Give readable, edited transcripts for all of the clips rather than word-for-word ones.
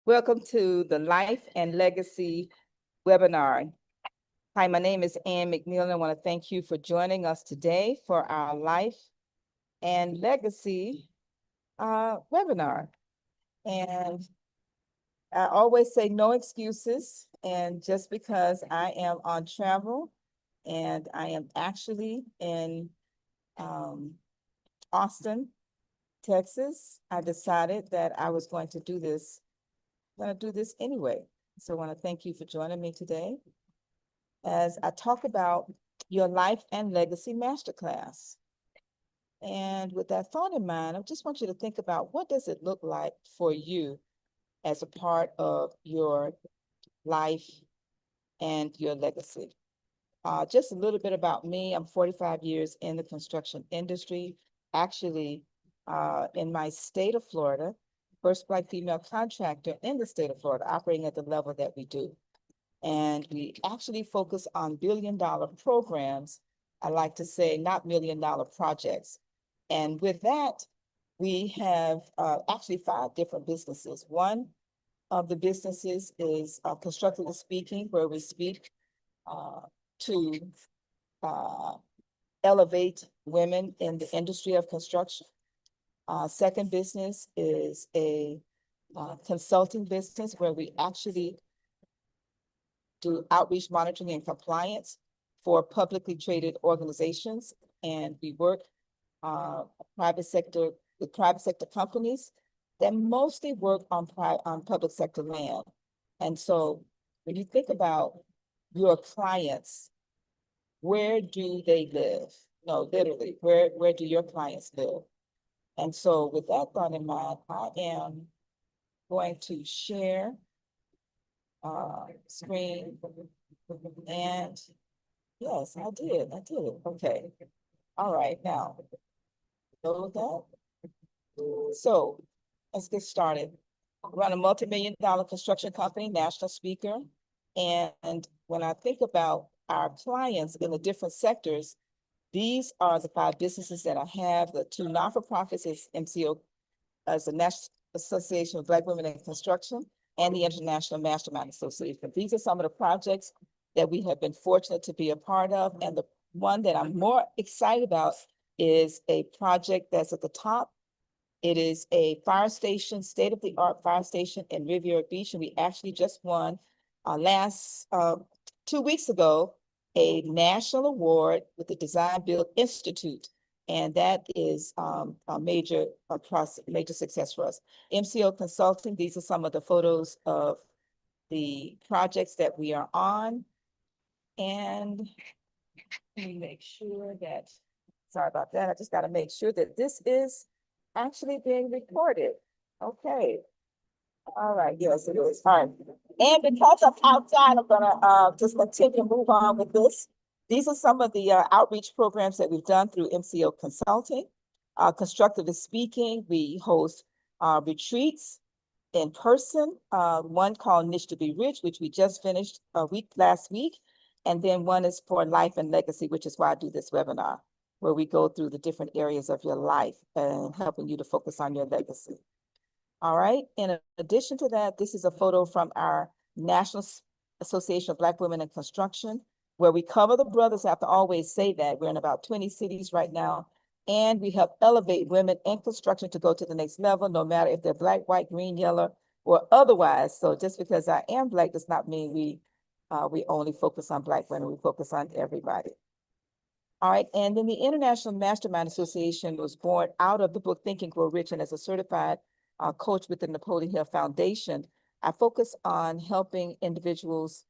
Welcome to the Life and Legacy webinar. Hi, my name is Ann McNeil, and I want to thank you for joining us today for our Life and Legacy webinar. And I always say no excuses, and just because I am on travel and I am actually in Austin, Texas, I decided that I was going to do this. I'm going to do this anyway. So I want to thank you for joining me today as I talk about your Life and Legacy Masterclass. And with that thought in mind, I just want you to think about, what does it look like for you as a part of your life and your legacy? Just a little bit about me. I'm 45 years in the construction industry, actually in my state of Florida, first Black female contractor in the state of Florida, operating at the level that we do. And we actually focus on billion-dollar programs. I like to say not million-dollar projects. And with that, we have actually 5 different businesses. One of the businesses is Constructively Speaking, where we speak to elevate women in the industry of construction. Second business is a consulting business where we actually do outreach, monitoring, and compliance for publicly traded organizations. And we work private sector with private sector companies that mostly work on public sector land. And so when you think about your clients, where do they live? No, literally, where do your clients live? And so with that thought in mind, I am going to share screen. And yes, I did. Okay. All right, now, know that. So let's get started. I run a multi-million-dollar construction company, national speaker. And when I think about our clients in the different sectors, these are the 5 businesses that I have. The 2 not-for-profits is MCO, as the National Association of Black Women in Construction, and the International Mastermind Association. These are some of the projects that we have been fortunate to be a part of. And the one that I'm more excited about is a project that's at the top. It is a fire station, state-of-the-art fire station in Riviera Beach. And we actually just won last 2 weeks ago a national award with the Design Build Institute. And that is a major success for us. MCO Consulting, these are some of the photos of the projects that we are on. And let me make sure that, sorry about that, I just got to make sure that this is actually being recorded. Okay. All right, yes, it is. All right. And because I'm outside, I'm gonna just continue to move on with this. These are some of the outreach programs that we've done through MCO Consulting. Constructively Speaking, we host retreats in person, one called Niche to Be Rich, which we just finished last week. And then one is for Life and Legacy, which is why I do this webinar, where we go through the different areas of your life and helping you to focus on your legacy. All right, in addition to that, this is a photo from our National Association of Black Women in Construction, where we cover the brothers. I have to always say that. We're in about 20 cities right now, and we help elevate women in construction to go to the next level, no matter if they're Black, white, green, yellow, or otherwise. So just because I am Black does not mean we only focus on Black women. We focus on everybody. All right, and then the International Mastermind Association was born out of the book Think and Grow Rich, and as a certified coach with the Napoleon Hill Foundation, I focus on helping individuals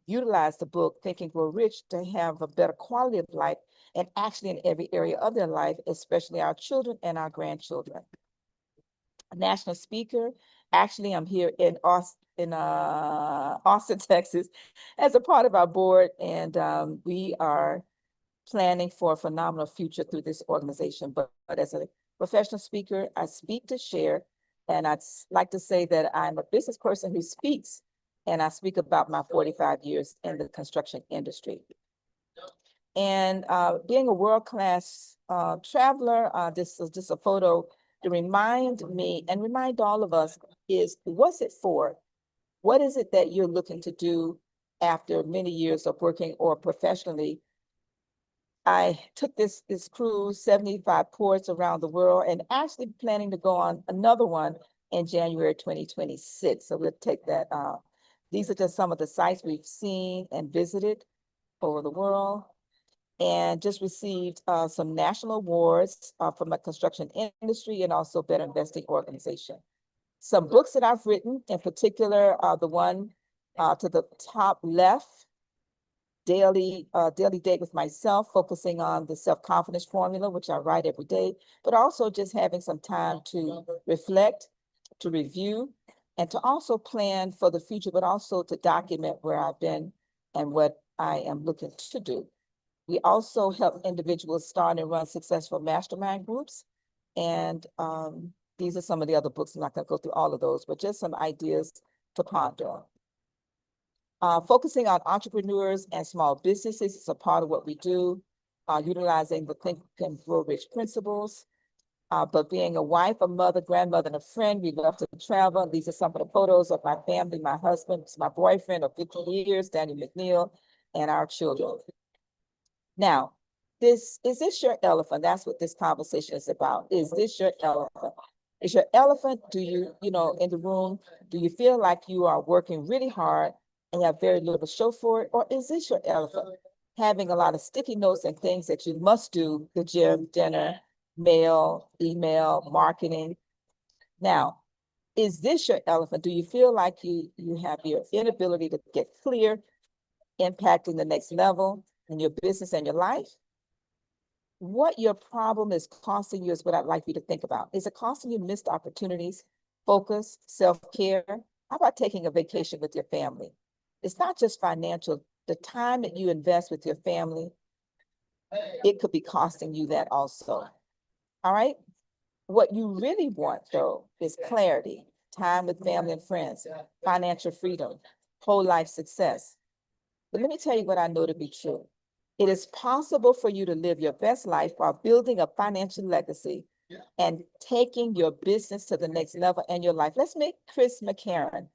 utilize the book Think and Grow Rich to have a better quality of life, and actually in every area of their life, especially our children and our grandchildren. A national speaker. Actually, I'm here in Austin, Texas, as a part of our board, and we are planning for a phenomenal future through this organization. But as a professional speaker, I speak to share, and I'd like to say that I'm a business person who speaks, and I speak about my 45 years in the construction industry. And being a world-class traveler, this is just a photo to remind me and remind all of us is, what's it for? What is it that you're looking to do after many years of working or professionally? I took this cruise, 75 ports around the world, and actually planning to go on another one in January 2026. So we'll take that. These are just some of the sites we've seen and visited over the world, and just received some national awards from the construction industry and also Better Investing Organization. Some books that I've written, in particular, the one to the top left, Daily Date with Myself, focusing on the self-confidence formula, which I write every day, but also just having some time to reflect, to review, and to also plan for the future, but also to document where I've been and what I am looking to do. We also help individuals start and run successful mastermind groups. And these are some of the other books. I'm not going to go through all of those, but just some ideas to ponder. Focusing on entrepreneurs and small businesses is a part of what we do, utilizing the Think and Grow Rich principles. But being a wife, a mother, grandmother, and a friend, we love to travel. These are some of the photos of my family, my husband, my boyfriend of 50 years, Daniel McNeil, and our children. Now, is this your elephant? That's what this conversation is about. Is this your elephant? Is your elephant, do you know, in the room, do you feel like you are working really hard and you have very little to show for it? Or is this your elephant? Having a lot of sticky notes and things that you must do, the gym, dinner, mail, email, marketing. Now, is this your elephant? Do you feel like you have your inability to get clear, impacting the next level in your business and your life? What your problem is costing you is what I'd like you to think about. Is it costing you missed opportunities, focus, self-care? How about taking a vacation with your family? It's not just financial. The time that you invest with your family, it could be costing you that also. All right? What you really want, though, is clarity, time with family and friends, financial freedom, whole life success. But let me tell you what I know to be true. It is possible for you to live your best life while building a financial legacy and taking your business to the next level in your life. Let's meet Chris McCarron.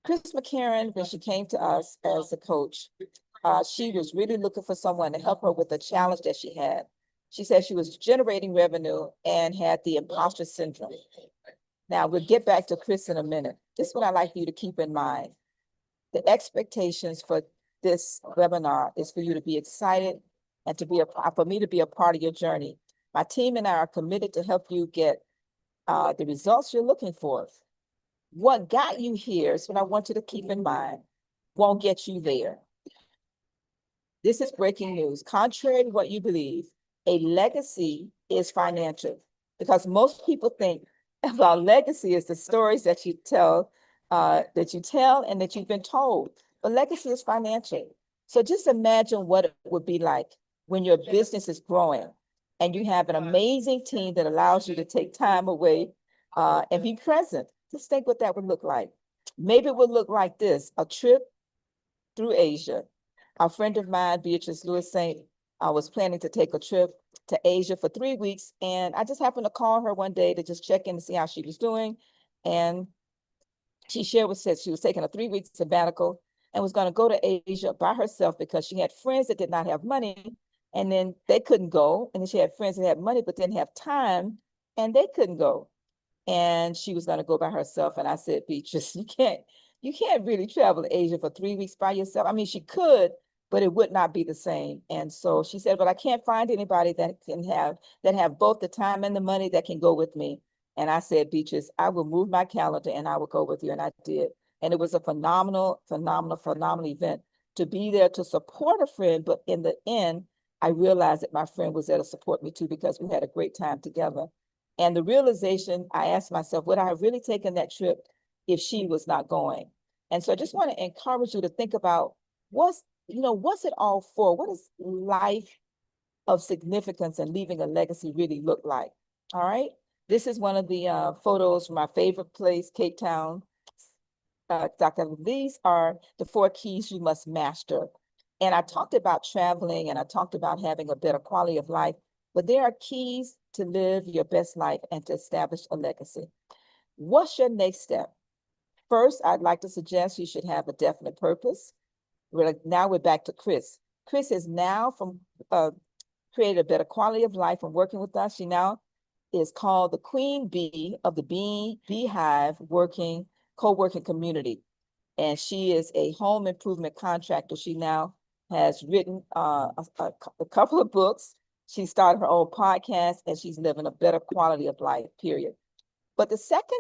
Chris McCarron, when she came to us as a coach, she was really looking for someone to help her with the challenge that she had. She said she was generating revenue and had the imposter syndrome. Now, we'll get back to Chris in a minute. This is what I'd like you to keep in mind. The expectations for this webinar is for you to be excited and for me to be a part of your journey. My team and I are committed to help you get the results you're looking for. What got you here is what I want you to keep in mind, won't get you there. This is breaking news. Contrary to what you believe, a legacy is financial, because most people think about legacy as the stories that you tell and that you've been told. But legacy is financial. So just imagine what it would be like when your business is growing and you have an amazing team that allows you to take time away and be present. Just think what that would look like. Maybe it would look like this: a trip through Asia. A friend of mine, Beatrice Lewis Saint, was planning to take a trip to Asia for 3 weeks. And I just happened to call her one day to just check in to see how she was doing. And she said she was taking a 3-week sabbatical and was going to go to Asia by herself because she had friends that did not have money, and then they couldn't go. And then she had friends that had money but didn't have time, and they couldn't go. And she was going to go by herself. And I said, Beatrice, you can't really travel to Asia for 3 weeks by yourself. I mean, she could, but it would not be the same. And so she said, but I can't find anybody that have both the time and the money that can go with me. And I said, Beatrice, I will move my calendar and I will go with you. And I did. And it was a phenomenal event to be there to support a friend. But in the end, I realized that my friend was there to support me too, because we had a great time together. And the realization, I asked myself, would I have really taken that trip if she was not going? And so I just want to encourage you to think about what's it all for? What does life of significance and leaving a legacy really look like? All right. This is one of the photos from my favorite place, Cape Town. These are the 4 keys you must master. And I talked about traveling and I talked about having a better quality of life, but there are keys to live your best life and to establish a legacy. What's your next step? First, I'd like to suggest you should have a definite purpose. Now we're back to Chris. Chris is now created a better quality of life from working with us. She now is called the Queen Bee of the Beehive co-working community. And she is a home improvement contractor. She now has written a couple of books. She started her own podcast, and she's living a better quality of life, period. But the second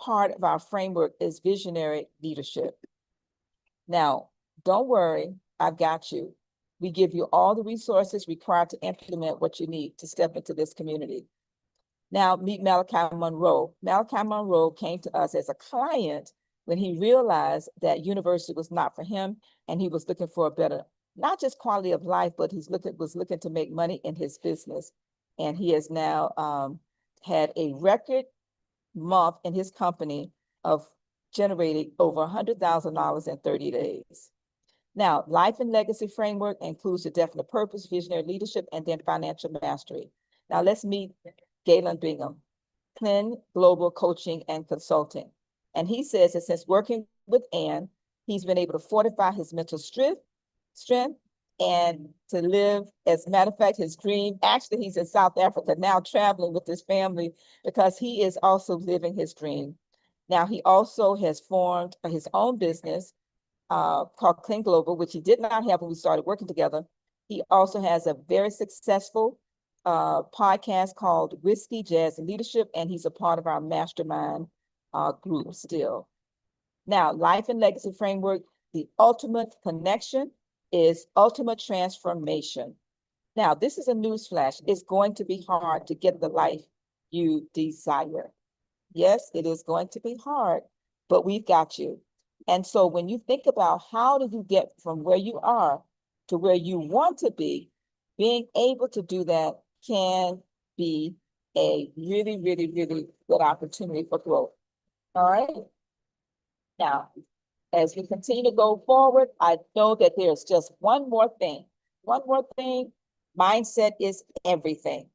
part of our framework is visionary leadership. Now, don't worry, I've got you. We give you all the resources required to implement what you need to step into this community. Now, meet Malachi Monroe. Malachi Monroe came to us as a client when he realized that university was not for him, and he was looking for a better, not just quality of life, but was looking to make money in his business. And he has now had a record month in his company of generating over $100,000 in 30 days. Now, life and legacy framework includes a definite purpose, visionary leadership, and then financial mastery. Now let's meet Galen Bingham, Clen Global Coaching and Consulting. And he says that since working with Ann, he's been able to fortify his mental strength and to live, as a matter of fact, his dream. Actually, he's in South Africa now traveling with his family because he is also living his dream. Now, he also has formed his own business called Clean Global, which he did not have when we started working together. He also has a very successful podcast called Whiskey, Jazz, and Leadership, and he's a part of our mastermind group still. Now, life and legacy framework, the ultimate connection is ultimate transformation. Now, this is a newsflash. It's going to be hard to get the life you desire. Yes, it is going to be hard, but we've got you. And so when you think about how do you get from where you are to where you want to be, being able to do that can be a really, really, really good opportunity for growth. All right. Now, as we continue to go forward, I know that there's just one more thing. One more thing. Mindset is everything.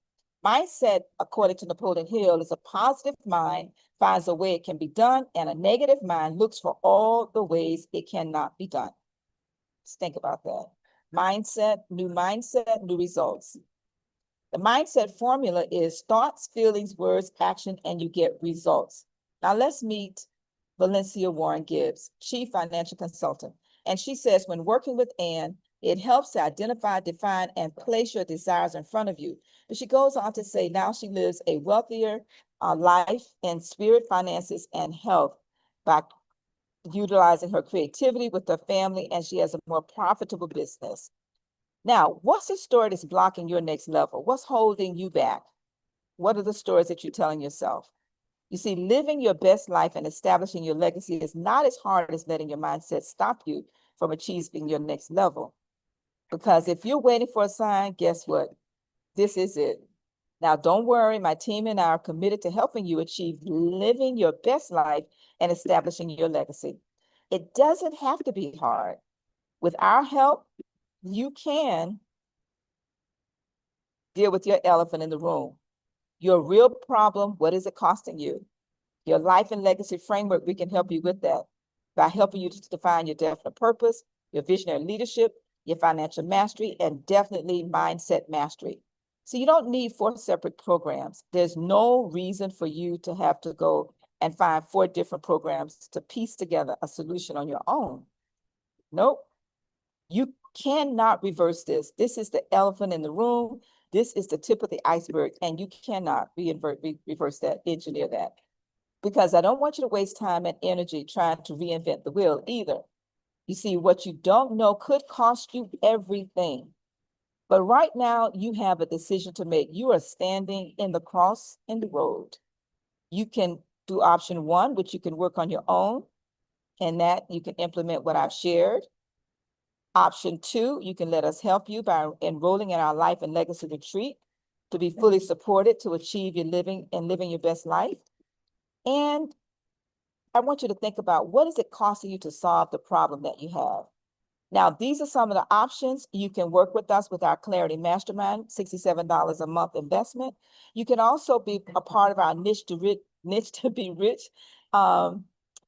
Mindset, according to Napoleon Hill, is a positive mind finds a way it can be done, and a negative mind looks for all the ways it cannot be done. Just think about that. Mindset, new results. The mindset formula is thoughts, feelings, words, action, and you get results. Now let's meet Valencia Warren Gibbs, Chief Financial Consultant. And she says, when working with Ann, it helps to identify, define, and place your desires in front of you. But she goes on to say now she lives a wealthier life in spirit, finances, and health by utilizing her creativity with her family, and she has a more profitable business. Now, what's the story that's blocking your next level? What's holding you back? What are the stories that you're telling yourself? You see, living your best life and establishing your legacy is not as hard as letting your mindset stop you from achieving your next level. Because if you're waiting for a sign, guess what? This is it. Now, don't worry, my team and I are committed to helping you achieve living your best life and establishing your legacy. It doesn't have to be hard. With our help, you can deal with your elephant in the room. Your real problem, what is it costing you? Your life and legacy framework, we can help you with that by helping you to define your definite purpose, your visionary leadership, your financial mastery, and definitely mindset mastery. So you don't need 4 separate programs. There's no reason for you to have to go and find 4 different programs to piece together a solution on your own. Nope. You cannot reverse this. This is the elephant in the room. This is the tip of the iceberg, and you cannot reverse that, engineer that. Because I don't want you to waste time and energy trying to reinvent the wheel either. You see, what you don't know could cost you everything. But right now, you have a decision to make. You are standing in the cross in the road. You can do option 1, which you can work on your own, and that you can implement what I've shared. Option 2, you can let us help you by enrolling in our life and legacy retreat to be fully supported to achieve your living your best life. And I want you to think about, what is it costing you to solve the problem that you have? Now, these are some of the options. You can work with us with our Clarity Mastermind, $67 a month investment. You can also be a part of our Niche to Be Rich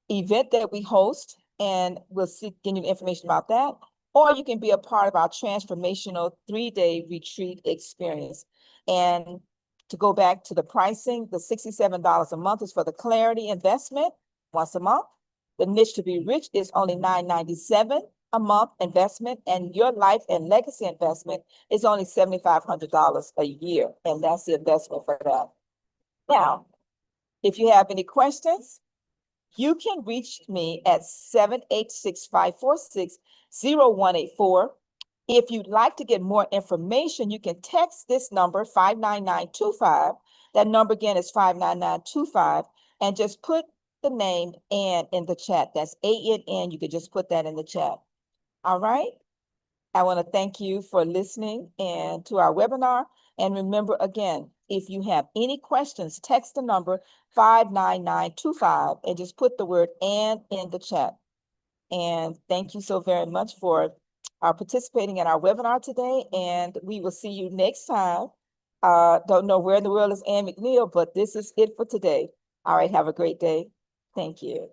event that we host, and we'll give you information about that. Or you can be a part of our transformational 3-day retreat experience. And to go back to the pricing, the $67 a month is for the Clarity investment once a month. The Niche to Be Rich is only $9.97 a month investment, and your life and legacy investment is only $7,500 a year, and that's the investment for that. Now, if you have any questions, you can reach me at 786-546-0184. If you'd like to get more information, you can text this number 59925. That number again is 59925, and just put the name Ann in the chat. That's ANN. You could just put that in the chat. All right. I want to thank you for listening and to our webinar. And remember, again, if you have any questions, text the number 59925 and just put the word "and" in the chat. And thank you so very much for participating in our webinar today. And we will see you next time. Don't know where in the world is Ann McNeil, but this is it for today. All right. Have a great day. Thank you.